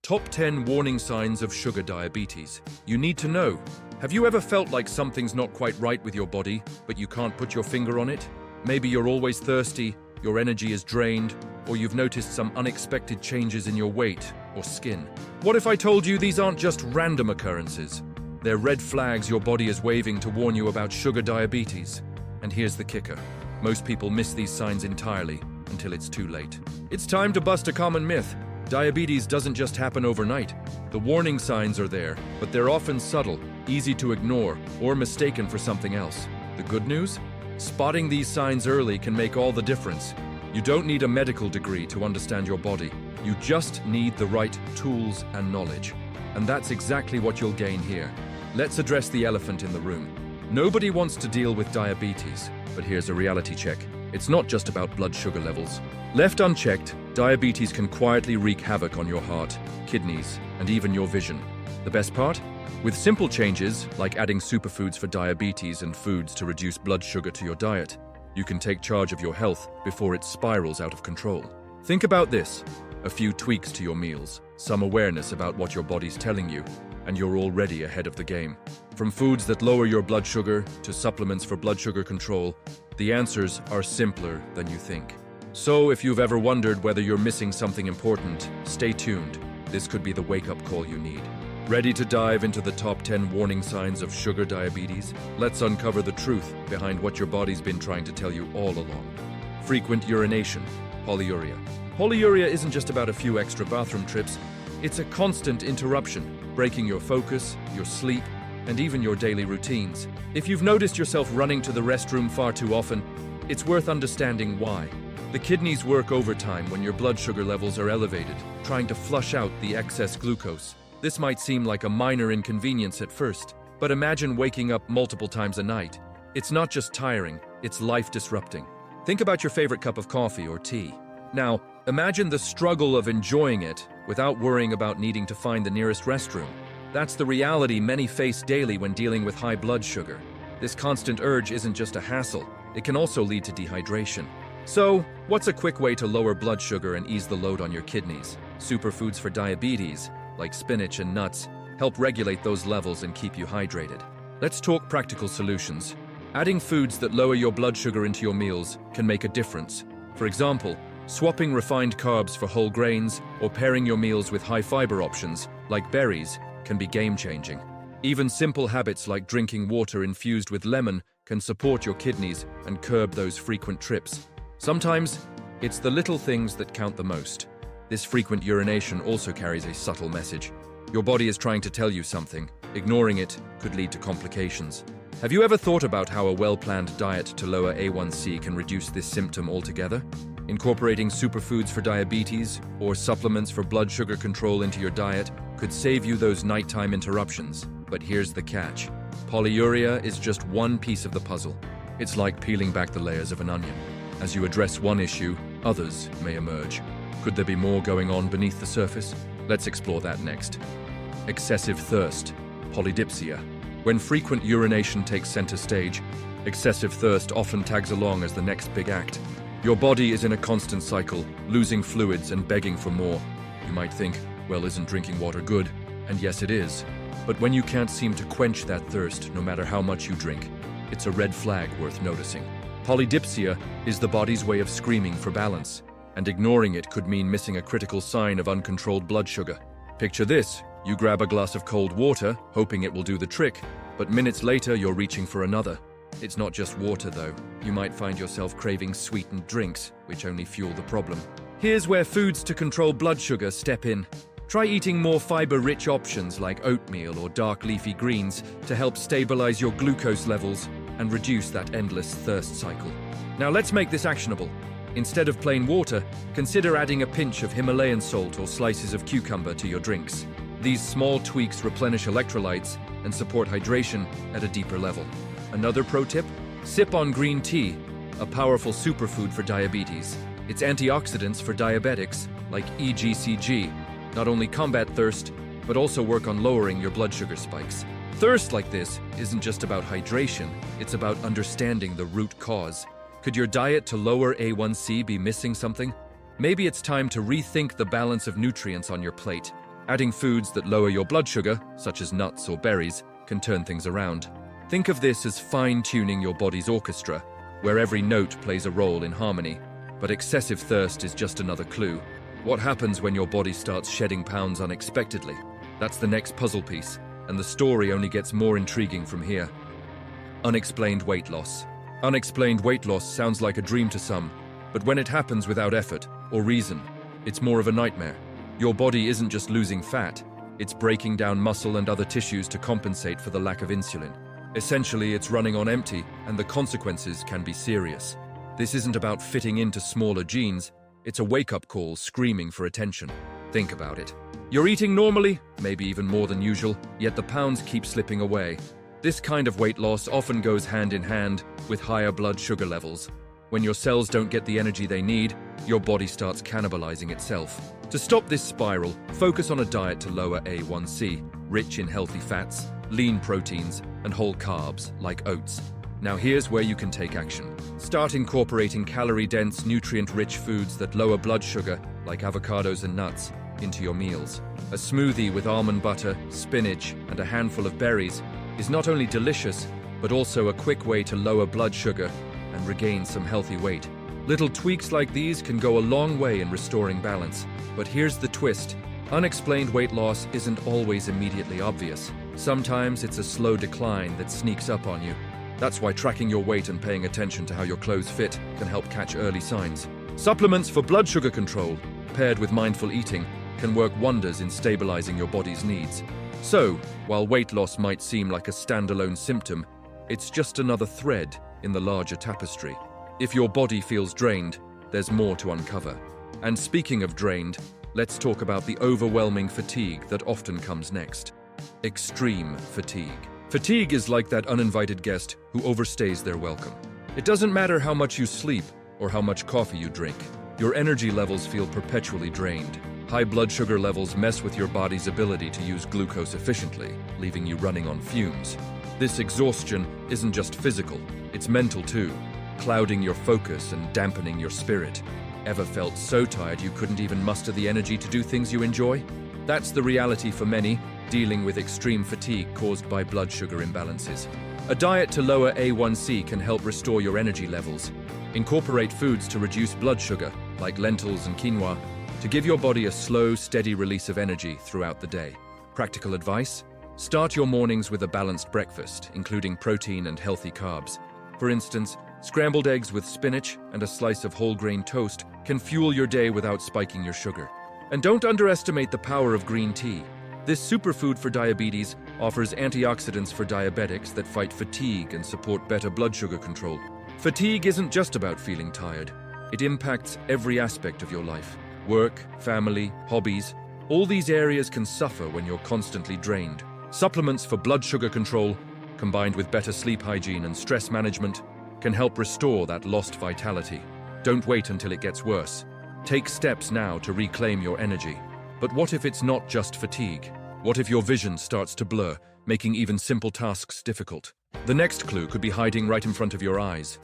Top 10 warning signs of sugar diabetes. You need to know. Have you ever felt like something's not quite right with your body, but you can't put your finger on it? Maybe you're always thirsty, your energy is drained, or you've noticed some unexpected changes in your weight or skin. What if I told you these aren't just random occurrences? They're red flags your body is waving to warn you about sugar diabetes. And here's the kicker. Most people miss these signs entirely until it's too late. It's time to bust a common myth. Diabetes doesn't just happen overnight. The warning signs are there, but they're often subtle, easy to ignore, or mistaken for something else. The good news? Spotting these signs early can make all the difference. You don't need a medical degree to understand your body. You just need the right tools and knowledge. And that's exactly what you'll gain here. Let's address the elephant in the room. Nobody wants to deal with diabetes, but here's a reality check. It's not just about blood sugar levels. Left unchecked, diabetes can quietly wreak havoc on your heart, kidneys, and even your vision. The best part? With simple changes, like adding superfoods for diabetes and foods to reduce blood sugar to your diet, you can take charge of your health before it spirals out of control. Think about this. A few tweaks to your meals, some awareness about what your body's telling you, and you're already ahead of the game. From foods that lower your blood sugar to supplements for blood sugar control, the answers are simpler than you think. So if you've ever wondered whether you're missing something important, stay tuned. This could be the wake-up call you need. Ready to dive into the top 10 warning signs of sugar diabetes? Let's uncover the truth behind what your body's been trying to tell you all along. Frequent urination, polyuria. Polyuria isn't just about a few extra bathroom trips. It's a constant interruption, breaking your focus, your sleep, and even your daily routines. If you've noticed yourself running to the restroom far too often, it's worth understanding why. The kidneys work overtime when your blood sugar levels are elevated, trying to flush out the excess glucose. This might seem like a minor inconvenience at first, but imagine waking up multiple times a night. It's not just tiring, it's life-disrupting. Think about your favorite cup of coffee or tea. Now, imagine the struggle of enjoying it without worrying about needing to find the nearest restroom. That's the reality many face daily when dealing with high blood sugar. This constant urge isn't just a hassle, it can also lead to dehydration. So, what's a quick way to lower blood sugar and ease the load on your kidneys? Superfoods for diabetes, like spinach and nuts, help regulate those levels and keep you hydrated. Let's talk practical solutions. Adding foods that lower your blood sugar into your meals can make a difference. For example, swapping refined carbs for whole grains or pairing your meals with high-fiber options, like berries, can be game-changing. Even simple habits like drinking water infused with lemon can support your kidneys and curb those frequent trips. Sometimes, it's the little things that count the most. This frequent urination also carries a subtle message. Your body is trying to tell you something. Ignoring it could lead to complications. Have you ever thought about how a well-planned diet to lower A1C can reduce this symptom altogether? Incorporating superfoods for diabetes or supplements for blood sugar control into your diet could save you those nighttime interruptions. But here's the catch. Polyuria is just one piece of the puzzle. It's like peeling back the layers of an onion. As you address one issue, others may emerge. Could there be more going on beneath the surface? Let's explore that next. Excessive thirst, polydipsia. When frequent urination takes center stage, excessive thirst often tags along as the next big act. Your body is in a constant cycle, losing fluids and begging for more. You might think, well, isn't drinking water good? And yes, it is. But when you can't seem to quench that thirst, no matter how much you drink, it's a red flag worth noticing. Polydipsia is the body's way of screaming for balance, and ignoring it could mean missing a critical sign of uncontrolled blood sugar. Picture this. You grab a glass of cold water, hoping it will do the trick, but minutes later you're reaching for another. It's not just water, though. You might find yourself craving sweetened drinks, which only fuel the problem. Here's where foods to control blood sugar step in. Try eating more fiber-rich options like oatmeal or dark leafy greens to help stabilize your glucose levels and reduce that endless thirst cycle. Now let's make this actionable. Instead of plain water, consider adding a pinch of Himalayan salt or slices of cucumber to your drinks. These small tweaks replenish electrolytes and support hydration at a deeper level. Another pro tip? Sip on green tea, a powerful superfood for diabetes. Its antioxidants for diabetics, like EGCG, not only combat thirst, but also work on lowering your blood sugar spikes. Thirst like this isn't just about hydration, it's about understanding the root cause. Could your diet to lower A1C be missing something? Maybe it's time to rethink the balance of nutrients on your plate. Adding foods that lower your blood sugar, such as nuts or berries, can turn things around. Think of this as fine-tuning your body's orchestra, where every note plays a role in harmony. But excessive thirst is just another clue. What happens when your body starts shedding pounds unexpectedly? That's the next puzzle piece, and the story only gets more intriguing from here. Unexplained weight loss. Unexplained weight loss sounds like a dream to some, but when it happens without effort or reason, it's more of a nightmare. Your body isn't just losing fat, it's breaking down muscle and other tissues to compensate for the lack of insulin. Essentially, it's running on empty, and the consequences can be serious. This isn't about fitting into smaller jeans, it's a wake-up call screaming for attention. Think about it. You're eating normally, maybe even more than usual, yet the pounds keep slipping away. This kind of weight loss often goes hand in hand with higher blood sugar levels. When your cells don't get the energy they need, your body starts cannibalizing itself. To stop this spiral, focus on a diet to lower A1C, rich in healthy fats, lean proteins, and whole carbs, like oats. Now here's where you can take action. Start incorporating calorie-dense, nutrient-rich foods that lower blood sugar, like avocados and nuts, into your meals. A smoothie with almond butter, spinach, and a handful of berries is not only delicious, but also a quick way to lower blood sugar and regain some healthy weight. Little tweaks like these can go a long way in restoring balance. But here's the twist. Unexplained weight loss isn't always immediately obvious. Sometimes it's a slow decline that sneaks up on you. That's why tracking your weight and paying attention to how your clothes fit can help catch early signs. Supplements for blood sugar control, paired with mindful eating, can work wonders in stabilizing your body's needs. So, while weight loss might seem like a standalone symptom, it's just another thread in the larger tapestry. If your body feels drained, there's more to uncover. And speaking of drained, let's talk about the overwhelming fatigue that often comes next. Extreme fatigue. Fatigue is like that uninvited guest who overstays their welcome. It doesn't matter how much you sleep or how much coffee you drink. Your energy levels feel perpetually drained. High blood sugar levels mess with your body's ability to use glucose efficiently, leaving you running on fumes. This exhaustion isn't just physical, it's mental too, clouding your focus and dampening your spirit. Ever felt so tired you couldn't even muster the energy to do things you enjoy? That's the reality for many, dealing with extreme fatigue caused by blood sugar imbalances. A diet to lower A1C can help restore your energy levels. Incorporate foods to reduce blood sugar, like lentils and quinoa, to give your body a slow, steady release of energy throughout the day. Practical advice? Start your mornings with a balanced breakfast, including protein and healthy carbs. For instance, scrambled eggs with spinach and a slice of whole grain toast can fuel your day without spiking your sugar. And don't underestimate the power of green tea. This superfood for diabetes offers antioxidants for diabetics that fight fatigue and support better blood sugar control. Fatigue isn't just about feeling tired. It impacts every aspect of your life. Work, family, hobbies, all these areas can suffer when you're constantly drained. Supplements for blood sugar control, combined with better sleep hygiene and stress management, can help restore that lost vitality. Don't wait until it gets worse. Take steps now to reclaim your energy. But what if it's not just fatigue? What if your vision starts to blur, making even simple tasks difficult? The next clue could be hiding right in front of your eyes.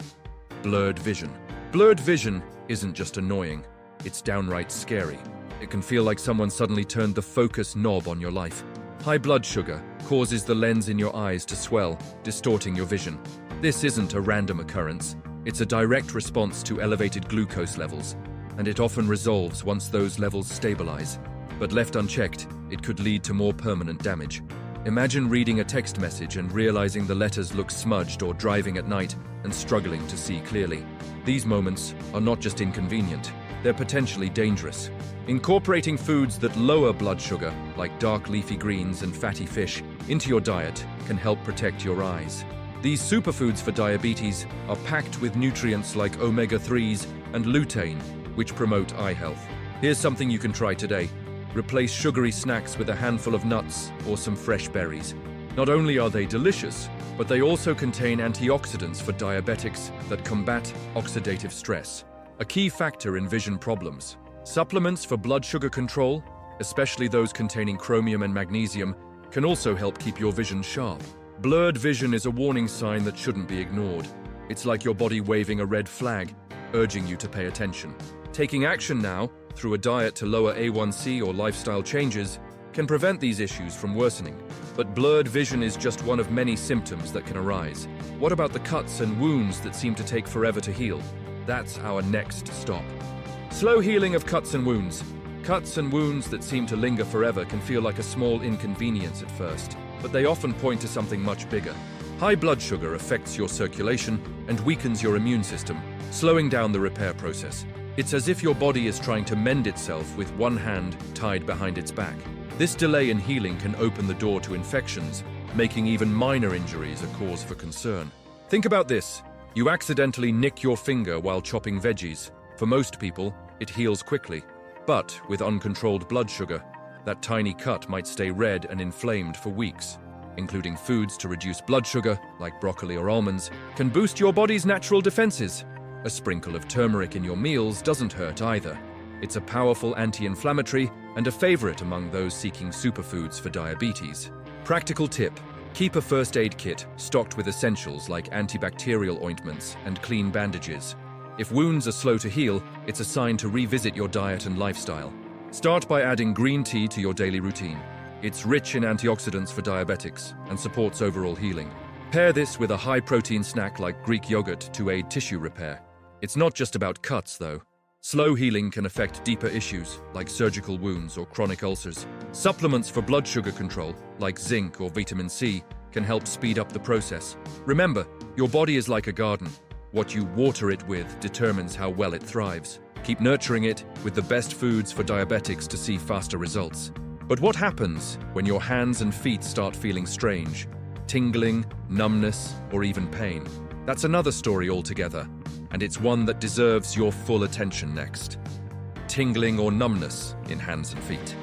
Blurred vision. Blurred vision isn't just annoying, it's downright scary. It can feel like someone suddenly turned the focus knob on your life. High blood sugar causes the lens in your eyes to swell, distorting your vision. This isn't a random occurrence. It's a direct response to elevated glucose levels, and it often resolves once those levels stabilize. But left unchecked, it could lead to more permanent damage. Imagine reading a text message and realizing the letters look smudged, or driving at night and struggling to see clearly. These moments are not just inconvenient, they're potentially dangerous. Incorporating foods that lower blood sugar, like dark leafy greens and fatty fish, into your diet can help protect your eyes. These superfoods for diabetes are packed with nutrients like omega-3s and lutein, which promote eye health. Here's something you can try today. Replace sugary snacks with a handful of nuts or some fresh berries. Not only are they delicious, but they also contain antioxidants for diabetics that combat oxidative stress, a key factor in vision problems. Supplements for blood sugar control, especially those containing chromium and magnesium, can also help keep your vision sharp. Blurred vision is a warning sign that shouldn't be ignored. It's like your body waving a red flag, urging you to pay attention. Taking action now, through a diet to lower A1C or lifestyle changes, can prevent these issues from worsening. But blurred vision is just one of many symptoms that can arise. What about the cuts and wounds that seem to take forever to heal? That's our next stop. Slow healing of cuts and wounds. Cuts and wounds that seem to linger forever can feel like a small inconvenience at first, but they often point to something much bigger. High blood sugar affects your circulation and weakens your immune system, slowing down the repair process. It's as if your body is trying to mend itself with one hand tied behind its back. This delay in healing can open the door to infections, making even minor injuries a cause for concern. Think about this. You accidentally nick your finger while chopping veggies. For most people, it heals quickly. But with uncontrolled blood sugar, that tiny cut might stay red and inflamed for weeks. Including foods to reduce blood sugar, like broccoli or almonds, can boost your body's natural defenses. A sprinkle of turmeric in your meals doesn't hurt either. It's a powerful anti-inflammatory and a favorite among those seeking superfoods for diabetes. Practical tip: keep a first aid kit stocked with essentials like antibacterial ointments and clean bandages. If wounds are slow to heal, it's a sign to revisit your diet and lifestyle. Start by adding green tea to your daily routine. It's rich in antioxidants for diabetics and supports overall healing. Pair this with a high-protein snack like Greek yogurt to aid tissue repair. It's not just about cuts, though. Slow healing can affect deeper issues, like surgical wounds or chronic ulcers. Supplements for blood sugar control, like zinc or vitamin C, can help speed up the process. Remember, your body is like a garden. What you water it with determines how well it thrives. Keep nurturing it with the best foods for diabetics to see faster results. But what happens when your hands and feet start feeling strange? Tingling, numbness, or even pain? That's another story altogether, and it's one that deserves your full attention next. Tingling or numbness in hands and feet.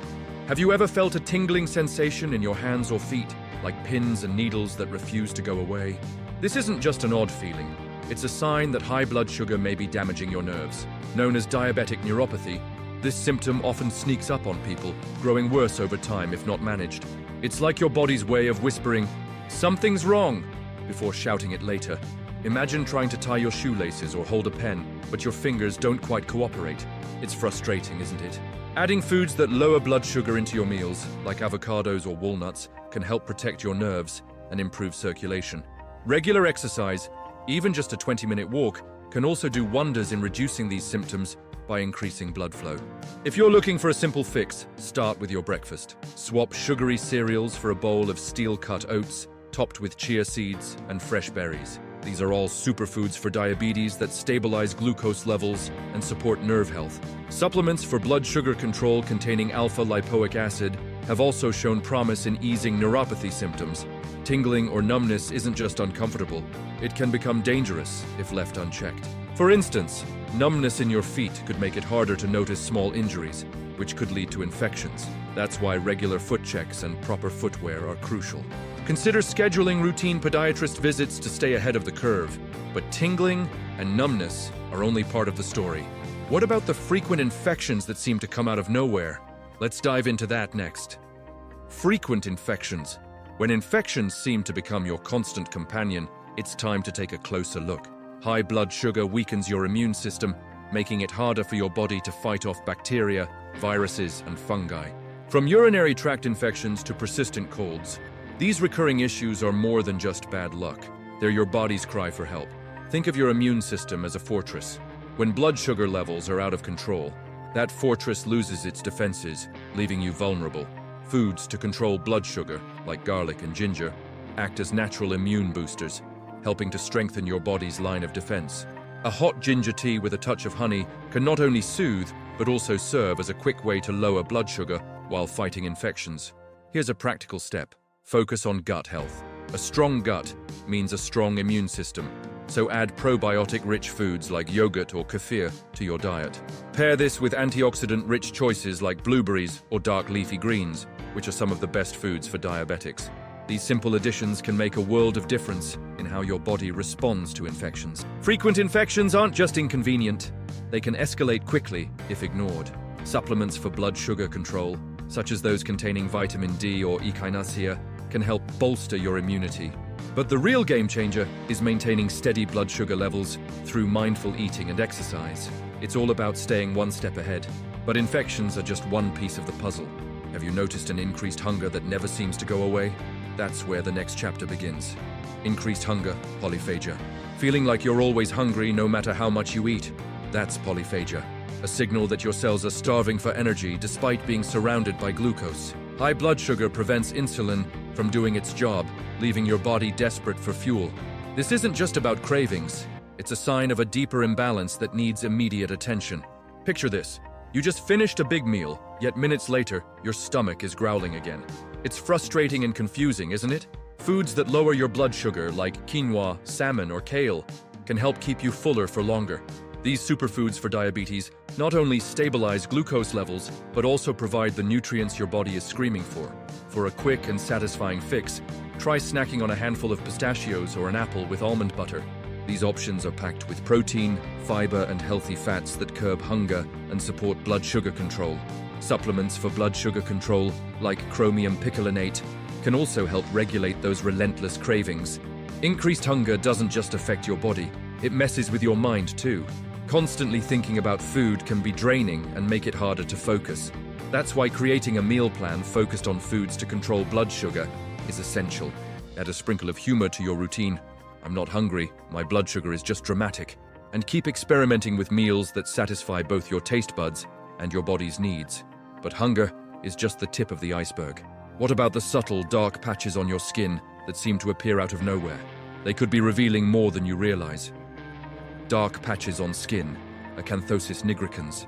Have you ever felt a tingling sensation in your hands or feet, like pins and needles that refuse to go away? This isn't just an odd feeling. It's a sign that high blood sugar may be damaging your nerves. Known as diabetic neuropathy, this symptom often sneaks up on people, growing worse over time if not managed. It's like your body's way of whispering, "Something's wrong," before shouting it later. Imagine trying to tie your shoelaces or hold a pen, but your fingers don't quite cooperate. It's frustrating, isn't it? Adding foods that lower blood sugar into your meals, like avocados or walnuts, can help protect your nerves and improve circulation. Regular exercise, even just a 20-minute walk, can also do wonders in reducing these symptoms by increasing blood flow. If you're looking for a simple fix, start with your breakfast. Swap sugary cereals for a bowl of steel-cut oats, topped with chia seeds and fresh berries. These are all superfoods for diabetes that stabilize glucose levels and support nerve health. Supplements for blood sugar control containing alpha-lipoic acid have also shown promise in easing neuropathy symptoms. Tingling or numbness isn't just uncomfortable, it can become dangerous if left unchecked. For instance, numbness in your feet could make it harder to notice small injuries, which could lead to infections. That's why regular foot checks and proper footwear are crucial. Consider scheduling routine podiatrist visits to stay ahead of the curve. But tingling and numbness are only part of the story. What about the frequent infections that seem to come out of nowhere? Let's dive into that next. Frequent infections. When infections seem to become your constant companion, it's time to take a closer look. High blood sugar weakens your immune system, making it harder for your body to fight off bacteria, viruses, and fungi. From urinary tract infections to persistent colds, these recurring issues are more than just bad luck. They're your body's cry for help. Think of your immune system as a fortress. When blood sugar levels are out of control, that fortress loses its defenses, leaving you vulnerable. Foods to control blood sugar, like garlic and ginger, act as natural immune boosters, helping to strengthen your body's line of defense. A hot ginger tea with a touch of honey can not only soothe, but also serve as a quick way to lower blood sugar while fighting infections. Here's a practical step. Focus on gut health. A strong gut means a strong immune system, so add probiotic-rich foods like yogurt or kefir to your diet. Pair this with antioxidant-rich choices like blueberries or dark leafy greens, which are some of the best foods for diabetics. These simple additions can make a world of difference in how your body responds to infections. Frequent infections aren't just inconvenient. They can escalate quickly if ignored. Supplements for blood sugar control, such as those containing vitamin D or echinacea, can help bolster your immunity. But the real game changer is maintaining steady blood sugar levels through mindful eating and exercise. It's all about staying one step ahead. But infections are just one piece of the puzzle. Have you noticed an increased hunger that never seems to go away? That's where the next chapter begins. Increased hunger, polyphagia. Feeling like you're always hungry no matter how much you eat. That's polyphagia, a signal that your cells are starving for energy despite being surrounded by glucose. High blood sugar prevents insulin from doing its job, leaving your body desperate for fuel. This isn't just about cravings. It's a sign of a deeper imbalance that needs immediate attention. Picture this. You just finished a big meal, yet minutes later, your stomach is growling again. It's frustrating and confusing, isn't it? Foods that lower your blood sugar, like quinoa, salmon, or kale, can help keep you fuller for longer. These superfoods for diabetes not only stabilize glucose levels, but also provide the nutrients your body is screaming for. For a quick and satisfying fix, try snacking on a handful of pistachios or an apple with almond butter. These options are packed with protein, fiber, and healthy fats that curb hunger and support blood sugar control. Supplements for blood sugar control, like chromium picolinate, can also help regulate those relentless cravings. Increased hunger doesn't just affect your body, it messes with your mind too. Constantly thinking about food can be draining and make it harder to focus. That's why creating a meal plan focused on foods to control blood sugar is essential. Add a sprinkle of humor to your routine. I'm not hungry, my blood sugar is just dramatic. And keep experimenting with meals that satisfy both your taste buds and your body's needs. But hunger is just the tip of the iceberg. What about the subtle, dark patches on your skin that seem to appear out of nowhere? They could be revealing more than you realize. Dark patches on skin, acanthosis nigricans.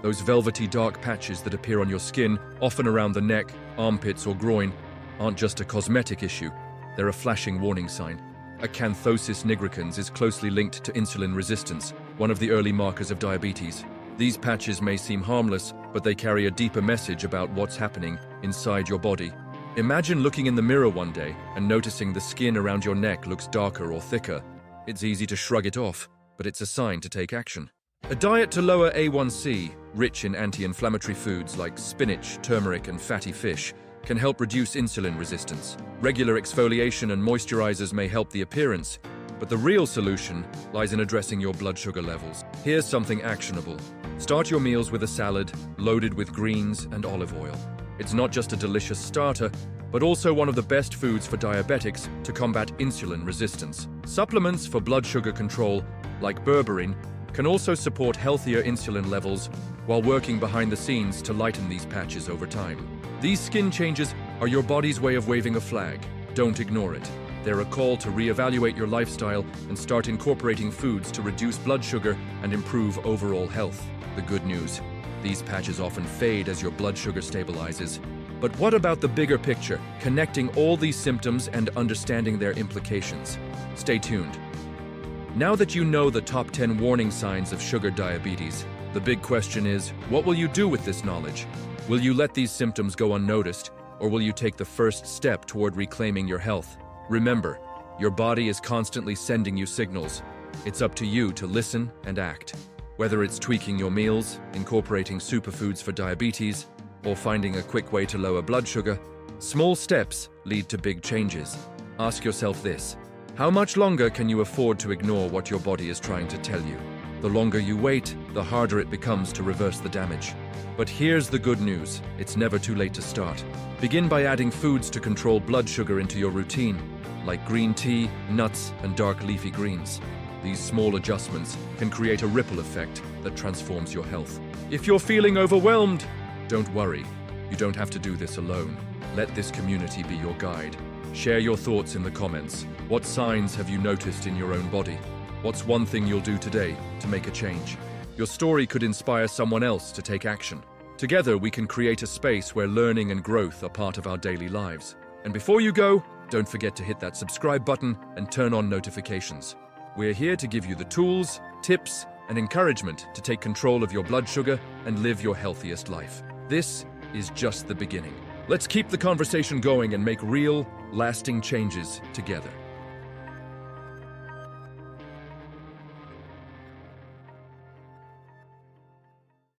Those velvety dark patches that appear on your skin, often around the neck, armpits, or groin, aren't just a cosmetic issue. They're a flashing warning sign. Acanthosis nigricans is closely linked to insulin resistance, one of the early markers of diabetes. These patches may seem harmless, but they carry a deeper message about what's happening inside your body. Imagine looking in the mirror one day and noticing the skin around your neck looks darker or thicker. It's easy to shrug it off, but it's a sign to take action. A diet to lower A1C, rich in anti-inflammatory foods like spinach, turmeric, and fatty fish, can help reduce insulin resistance. Regular exfoliation and moisturizers may help the appearance, but the real solution lies in addressing your blood sugar levels. Here's something actionable. Start your meals with a salad loaded with greens and olive oil. It's not just a delicious starter, but also one of the best foods for diabetics to combat insulin resistance. Supplements for blood sugar control, like berberine, can also support healthier insulin levels while working behind the scenes to lighten these patches over time. These skin changes are your body's way of waving a flag. Don't ignore it. They're a call to reevaluate your lifestyle and start incorporating foods to reduce blood sugar and improve overall health. The good news: these patches often fade as your blood sugar stabilizes. But what about the bigger picture, connecting all these symptoms and understanding their implications? Stay tuned. Now that you know the top 10 warning signs of sugar diabetes, the big question is, what will you do with this knowledge? Will you let these symptoms go unnoticed, or will you take the first step toward reclaiming your health? Remember, your body is constantly sending you signals. It's up to you to listen and act. Whether it's tweaking your meals, incorporating superfoods for diabetes, or finding a quick way to lower blood sugar, small steps lead to big changes. Ask yourself this: how much longer can you afford to ignore what your body is trying to tell you? The longer you wait, the harder it becomes to reverse the damage. But here's the good news: it's never too late to start. Begin by adding foods to control blood sugar into your routine, like green tea, nuts, and dark leafy greens. These small adjustments can create a ripple effect that transforms your health. If you're feeling overwhelmed, don't worry. You don't have to do this alone. Let this community be your guide. Share your thoughts in the comments. What signs have you noticed in your own body? What's one thing you'll do today to make a change? Your story could inspire someone else to take action. Together, we can create a space where learning and growth are part of our daily lives. And before you go, don't forget to hit that subscribe button and turn on notifications. We're here to give you the tools, tips, and encouragement to take control of your blood sugar and live your healthiest life. This is just the beginning. Let's keep the conversation going and make real, lasting changes together.